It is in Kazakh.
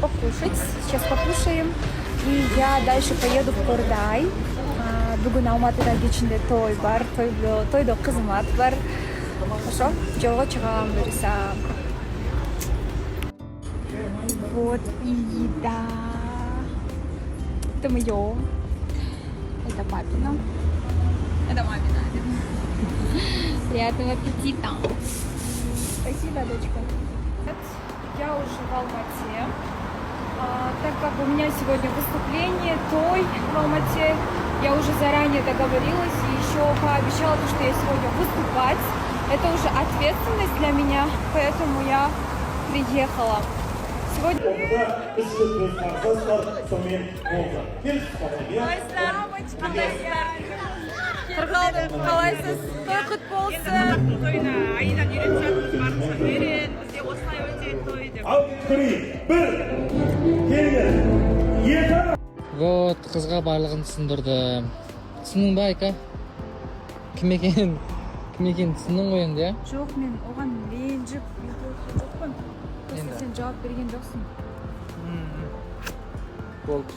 покушать. Сейчас покушаем. И я дальше поеду в Кордай. Бүгін Алматыда кечінде той бар. Тойда қызмат бар. Хорошо? Жолға шығамын бұйырса. Вот и еда. Это моё. Это папина. Это мамина. Приятного аппетита. Спасибо, дочка. Я уже в Алмате. Так как у меня сегодня выступление, той в Алмате, я уже заранее договорилась и еще пообещала, что я сегодня выступать. Это уже ответственность для меня, поэтому я приехала. Сегодня... Қалайсыз? Той құт болсын. Тойына айдан үйретіп барынша үйрен, бізде осылай өте той деп. Вот, қызға барлығын түсіндірді. Түсіндің ба, Айка? Кім екенін түсіндің ғой енді, иә? Жоқ, мен оған ренжіп жоқпын. Просто сен жауап берген жоқсың. Болды.